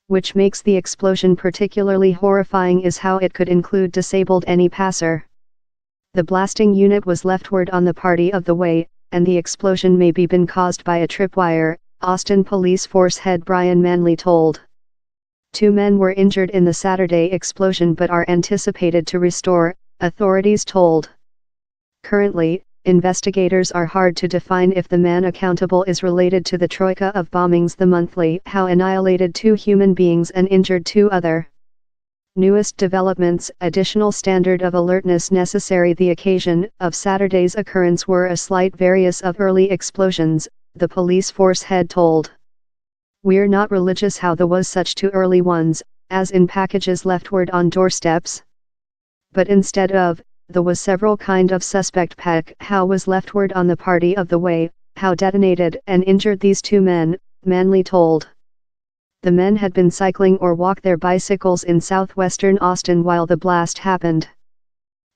Which makes the explosion particularly horrifying is how it could include disabled any passer. The blasting unit was leftward on the party of the way, and the explosion may be been caused by a tripwire, Austin Police Force head Brian Manley told. 2 men were injured in the Saturday explosion but are anticipated to restore, authorities told. Currently, investigators are hard to define if the man accountable is related to the troika of bombings. The Monthly how annihilated 2 human beings and injured 2 other. Newest developments, additional standard of alertness necessary. The occasion of Saturday's occurrence were a slight various of early explosions, the police force head told. We're not religious how there was such 2 early ones, as in packages leftward on doorsteps. But instead of, there was several kind of suspect pack how was leftward on the party of the way, how detonated and injured these 2 men, Manley told. The men had been cycling or walked their bicycles in southwestern Austin while the blast happened.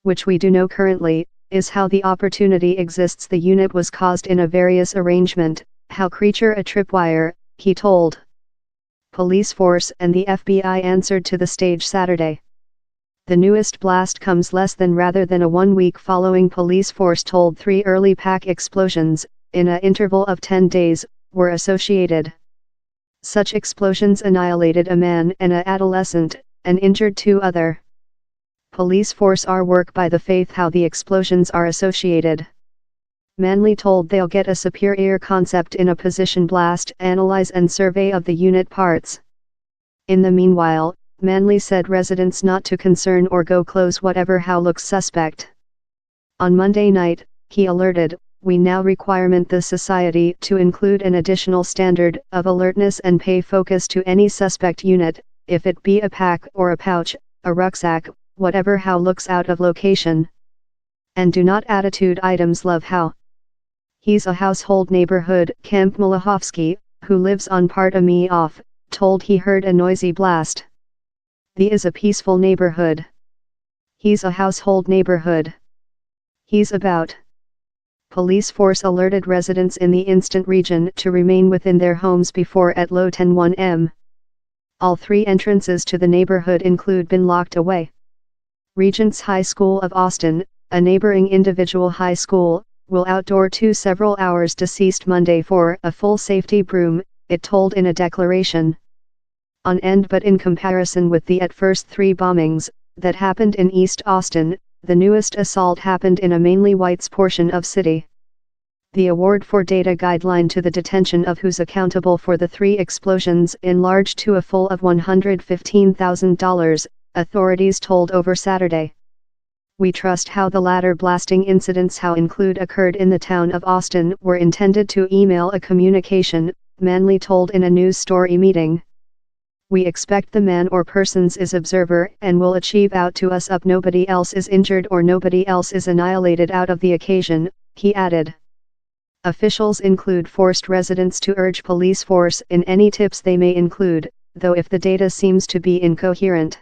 Which we do know currently, is how the opportunity exists. The unit was caused in a various arrangement, how creature a tripwire, he told. Police force and the FBI answered to the stage Saturday. The newest blast comes less than rather than a 1 week following police force told 3 early pack explosions, in a interval of 10 days, were associated. Such explosions annihilated a man and a adolescent, and injured 2 other. Police force are work by the faith how the explosions are associated. Manley told they'll get a superior concept in a position blast analyze and survey of the unit parts. In the meanwhile, Manley said residents not to concern or go close whatever how looks suspect. On Monday night, he alerted, we now requirement the society to include an additional standard of alertness and pay focus to any suspect unit, if it be a pack or a pouch, a rucksack, whatever how looks out of location. And do not attitude items love how. He's a household neighborhood. Camp Malahovsky, who lives on part of me off, told he heard a noisy blast. The is a peaceful neighborhood. He's a household neighborhood. He's about. Police force alerted residents in the instant region to remain within their homes before at low 10:01 m. All 3 entrances to the neighborhood include been locked away. Regents High School of Austin, a neighboring individual high school, will outdoor to several hours deceased Monday for a full safety broom, it told in a declaration. On end but in comparison with the at first 3 bombings, that happened in East Austin, the newest assault happened in a mainly whites portion of city. The award for data guideline to the detention of who's accountable for the 3 explosions enlarged to a full of $115,000, authorities told over Saturday. We trust how the latter blasting incidents how include occurred in the town of Austin were intended to email a communication, Manley told in a news story meeting. We expect the man or persons is observer and will achieve out to us up nobody else is injured or nobody else is annihilated out of the occasion, he added. Officials include forced residents to urge police force in any tips they may include, though if the data seems to be incoherent.